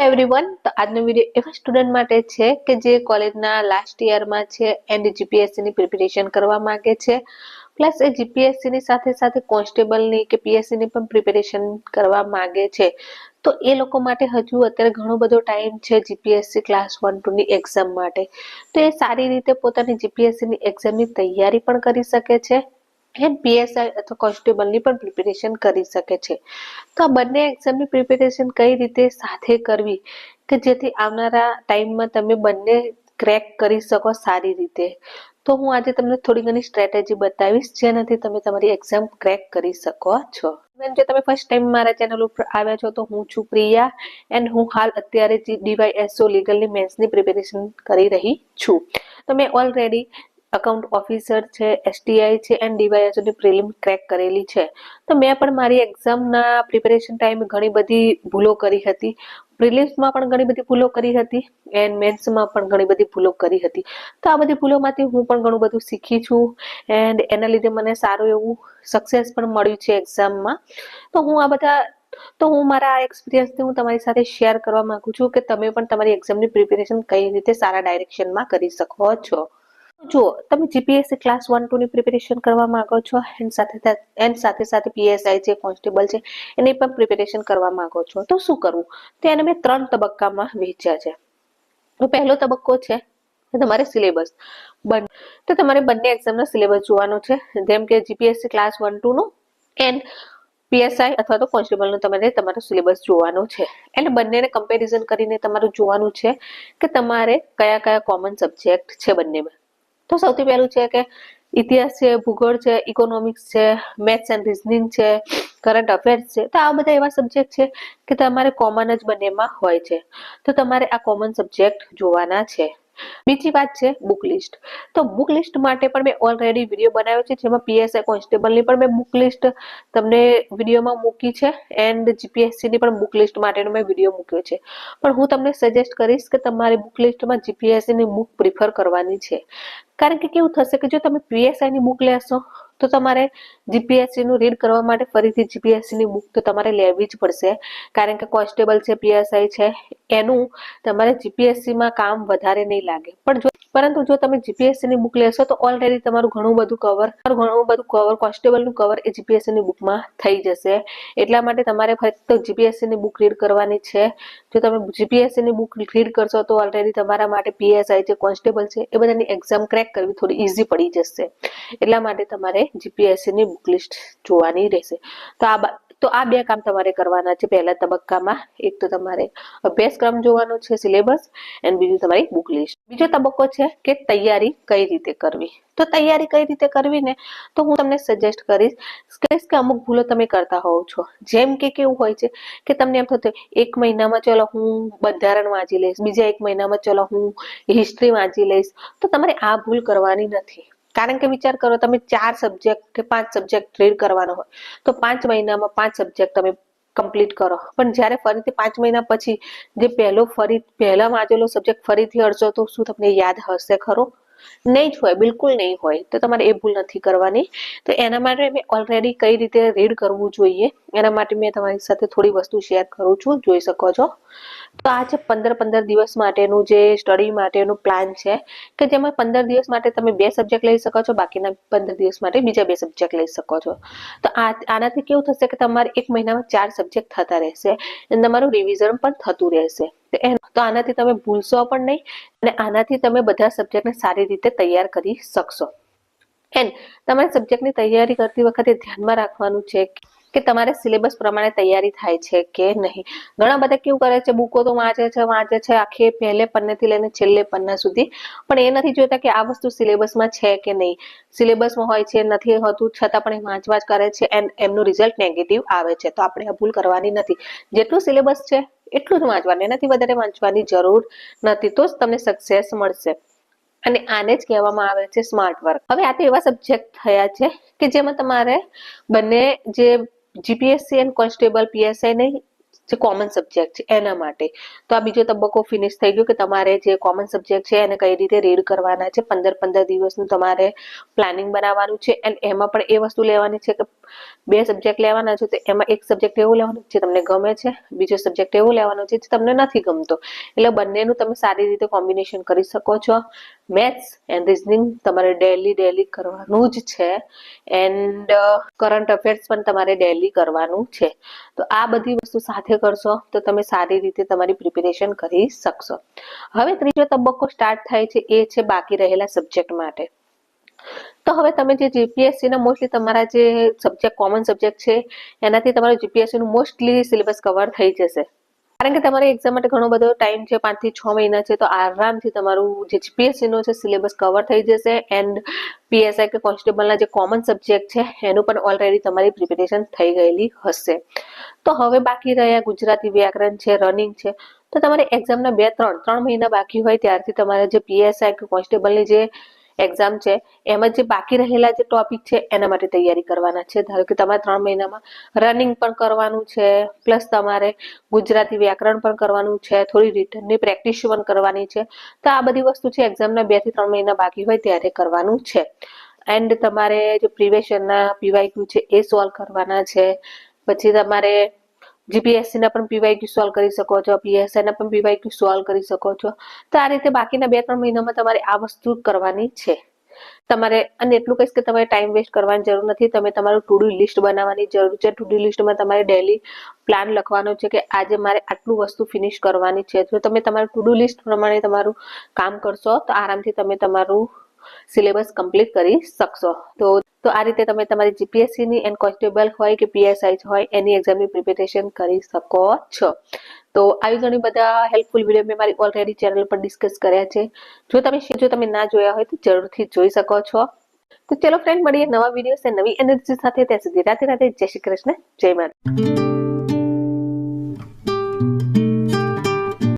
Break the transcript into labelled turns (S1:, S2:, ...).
S1: Everyone, તો આજનો video એવા સ્ટુડન્ટ માટે છે કે જે કોલેજના લાસ્ટ યરમાં છે એન્ડ જીપીએસસી ની પ્રિપેરેશન કરવા માંગે છે, પ્લસ એ જીપીએસસી ની સાથે સાથે કોન્સ્ટેબલની કે પીએસસી ની પણ પ્રિપેરેશન કરવા માંગે છે. તો એ લોકો માટે હજુ અત્યારે ઘણો બધો ટાઈમ છે જીપીએસસી ક્લાસ 1-2 ની એક્ઝામ માટે. તો એ સારી રીતે પોતાની જીપીએસસી ની એક્ઝામની તૈયારી પણ કરી શકે છે એન્ડ પીએસઆઈ અથવા કોન્સ્ટેબલની પણ પ્રિપેરેશન કરી શકે છે. તો આ બંને એક્ઝામની પ્રિપેરેશન કઈ રીતે સાથે કરવી કે જેથી આવનારા ટાઈમમાં તમે બંને ક્રેક કરી શકો સારી રીતે, તો હું આજે તમને થોડી ઘણી સ્ટ્રેટેજી બતાવીશ જેનાથી તમે તમારી એક્ઝામ ક્રેક કરી શકો છો. જો તમે ફર્સ્ટ ટાઈમ મારા ચેનલ ઉપર આવ્યા છો તો હું છું પ્રિયા એન્ડ હું હાલ અત્યારે ડીવાયએસઓ લીગલની મેન્સની પ્રિપેરેશન કરી રહી છું. તો મેં ઓલરેડી અકાઉન્ટ ઓફિસર છે, એસટીઆઈ છે એન્ડ ડીવાયએસઓ ની પ્રિલિમ ક્રેક કરેલી છે. તો મેં પણ મારી એક્ઝામના પ્રિપેરેશન ટાઈમે ઘણી બધી ભૂલો કરી હતી. પ્રિલિમ્સમાં પણ ઘણી બધી ભૂલો કરી હતી એન્ડ મેન્સમાં પણ ઘણી બધી ભૂલો કરી હતી. તો આ બધી ભૂલોમાંથી હું પણ ઘણું બધું શીખી છું એન્ડ એના લીધે મને સારું એવું સક્સેસ પણ મળ્યું છે એક્ઝામમાં. તો હું મારા આ એક્સપિરિયન્સથી હું તમારી સાથે શેર કરવા માંગુ છું કે તમે પણ તમારી એક્ઝામની પ્રિપેરેશન કઈ રીતે સારા ડાયરેક્શનમાં કરી શકો છો. જો તમે જીપીએસસી ક્લાસ 1-2 ની પ્રિપેરેશન કરવા માંગો છો એન્ડ સાથે સાથે પીએસઆઈ છે, કોન્સ્ટેબલ છે એની પણ પ્રિપેરેશન કરવા માંગો છો તો શું કરવું? તો એને મેં 3 તબક્કામાં વહેંચ્યા છે. તો પહેલો તબક્કો છે તમારે સિલેબસ. તો તમારે બંને એક્ઝામનો સિલેબસ જોવાનો છે, જેમ કે જીપીએસસી ક્લાસ 1-2 નું એન્ડ પીએસઆઈ અથવા તો કોન્સ્ટેબલનું તમારો સિલેબસ જોવાનો છે. એટલે બંનેને કમ્પેરિઝન કરીને તમારું જોવાનું છે કે તમારે કયા કયા કોમન સબ્જેક્ટ છે બંનેમાં. તો સૌથી પહેલું છે કે ઇતિહાસ છે, ભૂગોળ છે, ઇકોનોમિક્સ છે, મેથ્સ એન્ડ રીઝનિંગ છે, કરંટ અફેર્સ છે. તો આ બધા એવા સબ્જેક્ટ છે કે તમારે કોમન જ બંનેમાં હોય છે, તો તમારે આ કોમન સબ્જેક્ટ જોવાના છે. બીજી વાત છે બુક લિસ્ટ. તો બુક લિસ્ટ માટે પણ મેં ઓલરેડી વિડીયો બનાવ્યો છે, જેમાં પીએસઆઈ કોન્સ્ટેબલની પણ મેં બુક લિસ્ટ તમને વિડીયોમાં મૂકી છે એન્ડ જીપીએસસી ની પણ બુક લિસ્ટ માટેનો મેં વિડીયો મૂક્યો છે. પણ હું તમને સજેસ્ટ કરીશ કે તમારી બુક લિસ્ટમાં જીપીએસસી ની બુક પ્રિફર કરવાની છે. કારણ કે કેવું થશે કે જો તમે પીએસઆઈ ની બુક લેશો તો તમારે જીપીએસસી નું રીડ કરવા માટે ફરીથી જીપીએસસી ની બુક તો તમારે લેવી જ પડશે. કારણ કે કોન્સ્ટેબલ છે, પીએસઆઈ છે એનું તમારે જીપીએસસી માં કામ વધારે નહીં લાગે. પરંતુ જો તમે જીપીએસસી ની બુક લેશો તો ઓલરેડી તમારું ઘણું બધું કવર કોન્સ્ટેબલનું કવર એ જીપીએસસી ની બુકમાં થઈ જશે. એટલા માટે તમારે ફક્ત જીપીએસસી ની બુક રીડ કરવાની છે. જો તમે જીપીએસસી ની બુક રીડ કરશો તો ઓલરેડી તમારા માટે પીએસઆઈ છે, કોન્સ્ટેબલ છે એ બધાની એક્ઝામ ક્રેક કરવી થોડી ઈઝી પડી જશે. એટલા માટે તમારે જીપીએસસી ની બુક લિસ્ટ જોવાની રહેશે. તો આ બે કામ તમારે કરવાના છે પહેલા તબક્કામાં. એક તો તમારે અભ્યાસક્રમ જોવાનો છે, સિલેબસ, એન્ડ બીજું તમારી બુક લિસ્ટ. બીજો તબક્કો છે કે તૈયારી કઈ રીતે કરવી. તો તૈયારી કઈ રીતે કરવી ને, તો હું તમને સજેસ્ટ કરીશ કે અમુક ભૂલો તમે કરતા હોવ છો. જેમ કે કેવું હોય છે કે તમને એમ થતું એક મહિનામાં ચલો હું બંધારણ વાંચી લઈશ, બીજા એક મહિનામાં ચલો હું હિસ્ટ્રી વાંચી લઈશ. તો તમારે આ ભૂલ કરવાની નથી. કારણ કે વિચાર કરો, તમે 4 સબ્જેક્ટ કે 5 સબ્જેક્ટ રીડ કરવાનો હોય તો 5 મહિનામાં 5 સબ્જેક્ટ તમે કમ્પ્લીટ કરો. પણ જ્યારે ફરીથી 5 મહિના પછી જે પહેલા વાંચેલો સબ્જેક્ટ ફરીથી અડશો તો શું તમને યાદ હશે ખરો? નહીં જ હોય, બિલકુલ નહીં હોય. તો તમારે એ ભૂલ નથી કરવાની. તો એના માટે મેં ઓલરેડી કઈ રીતે રીડ કરવું જોઈએ એના માટે મેં તમારી સાથે થોડી વસ્તુ શેર કરું છું, જોઈ શકો છો. તો આ છે 15 દિવસ માટેનું જે સ્ટડી માટેનું પ્લાન છે કે જેમાં 15 દિવસ માટે તમે 2 સબ્જેક્ટ લઈ શકો છો, બાકીના 15 દિવસ માટે બીજા 2 સબ્જેક્ટ લઈ શકો છો. તો આનાથી કેવું થશે કે તમારે એક મહિનામાં 4 સબ્જેક્ટ થતા રહેશે અને તમારું રિવિઝન પણ થતું રહેશે. તો આનાથી તમે ભૂલશો પણ નહીં અને આનાથી તમે બધા સબ્જેક્ટને સારી રીતે તૈયાર કરી શકશો. એન્ડ તમારે સબ્જેક્ટની તૈયારી કરતી વખતે ધ્યાનમાં રાખવાનું છે કે તમારે સિલેબસ પ્રમાણે તૈયારી થાય છે કે નહીં. ઘણા બધા કેવું કરે છે, બુકો તો વાંચે છે આખે પહેલે પન્નેથી લઈને છેલ્લે પન્ના સુધી, પણ એ નથી જોતા કે આ વસ્તુ સિલેબસમાં છે કે નહીં. સિલેબસમાં હોય છે, નથી હોતું, છતાં પણ એ વાંચવા જ કરે છે એન્ડ એમનું રિઝલ્ટ નેગેટિવ આવે છે. તો આપણે આ ભૂલ કરવાની નથી. જેટલું સિલેબસ છે એટલું જ વાંચવાનું, એનાથી વધારે વાંચવાની જરૂર નથી. તો જ તમને સક્સેસ મળશે. અને આને જ કહેવામાં આવે છે સ્માર્ટ વર્ક. હવે આ તો એવા સબ્જેક્ટ થયા છે કે જેમાં તમારે બંને જે જીપીએસસી એન્ડ કોન્સ્ટેબલ પીએસઆઈ ને જે કોમન સબ્જેક્ટ છે એના માટે. તો આ બીજો તબક્કો ફિનિશ થઈ ગયો કે તમારે જે કોમન સબ્જેક્ટ છે એને કઈ રીતે રીડ કરવાના છે. 15 દિવસનું તમારે પ્લાનિંગ બનાવવાનું છે એન્ડ એમાં પણ એ વસ્તુ લેવાની છે કે 2 સબ્જેક્ટ લેવાના છે તો એમાં એક સબ્જેક્ટ એવું લેવાનું જે તમને ગમે છે, બીજો સબ્જેક્ટ એવું લેવાનો છે જે તમને નથી ગમતો. એટલે બંનેનું તમે સારી રીતે કોમ્બિનેશન કરી શકો છો. મેથ્સ એન્ડ રીઝનિંગ તમારે ડેલી કરવાનું જ છે એન્ડ કરંટ અફેર્સ પણ તમારે ડેલી કરવાનું છે. તો આ બધી વસ્તુ સાથે કરશો તો તમે સારી રીતે તમારી પ્રિપેરેશન કરી શકશો. હવે ત્રીજો તબક્કો સ્ટાર્ટ થાય છે, એ છે બાકી રહેલા સબ્જેક્ટ માટે. તો હવે તમે જે જીપીએસસી ના મોસ્ટલી તમારા જે સબ્જેક્ટ કોમન સબ્જેક્ટ છે એનાથી તમારું જીપીએસસી નું મોસ્ટલી સિલેબસ કવર થઈ જશે. કારણ કે તમારી એક્ઝામ માટે ઘણો બધો ટાઈમ છે, 5 થી 6 મહિના છે, તો આરામથી તમારું જે જીપીએસસી નો છે સિલેબસ કવર થઈ જશે એન્ડ પીએસઆઈ કે કોન્સ્ટેબલના જે કોમન સબ્જેક્ટ છે એનું પણ ઓલરેડી તમારી પ્રિપેરેશન થઈ ગયેલી હશે. તો હવે બાકી રહ્યા ગુજરાતી વ્યાકરણ છે, રનિંગ છે, તો તમારે એક્ઝામના 3 મહિના બાકી હોય ત્યારથી તમારે જે પીએસઆઈ કે કોન્સ્ટેબલની જે એક્ઝામ છે એમાં જે બાકી રહેલા જે ટોપિક છે એના માટે તૈયારી કરવાના છે. ધારો કે તમારે 3 મહિનામાં રનિંગ પણ કરવાનું છે, પ્લસ તમારે ગુજરાતી વ્યાકરણ પણ કરવાનું છે, થોડી રિટનની પ્રેક્ટિસ પણ કરવાની છે. તો આ બધી વસ્તુ છે એક્ઝામના 2 થી 3 મહિના બાકી હોય ત્યારે કરવાનું છે. એન્ડ તમારે જે પ્રીવિયસ યરના પીવાયક્યુ છે એ સોલ્વ કરવાના છે. પછી તમારે જીપીએસસી ના પણ પીવાયક્યુ સોલ્વ કરી શકો છો, પીએસઆઈ ના પણ પીવાયક્યુ સોલ્વ કરી શકો છો. તો આ રીતે બાકીના 2-3 મહિનામાં તમારે આ વસ્તુ કરવાની છે. તમારે અને એટલું કહીશ કે તમારે ટાઈમ વેસ્ટ કરવાની જરૂર નથી. તમે તમારું ટુ ડુ લિસ્ટ બનાવવાની જરૂર છે. ટુ ડુ લિસ્ટમાં તમારે ડેલી પ્લાન લખવાનો છે કે આજે મારે આટલું વસ્તુ ફિનિશ કરવાની છે. જો તમે તમારું ટુ ડુ લિસ્ટ પ્રમાણે તમારું કામ કરશો તો આરામથી તમે તમારું સિલેબસ કમ્પ્લીટ કરી શકશો. તો આ રીતે તમે તમારી જીપીએસસી ની એન્ડ કોન્સ્ટેબલ હોય કે પીએસઆઈ હોય એની એક્ઝામની પ્રિપેરેશન કરી શકો છો. તો આવી ઘણી બધા હેલ્પફુલ વિડીયો મેં મારી ઓલરેડી ચેનલ પર ડિસ્કસ કર્યા છે. જો તમે ના જોયા હોય તો જરૂરથી જોઈ શકો છો. તો ચલો ફ્રેન્ડ, મળીએ નવા વિડીયો નવી એનર્જી સાથે. ત્યાં સુધી રાધે રાધે, જય શ્રી કૃષ્ણ, જય માતા.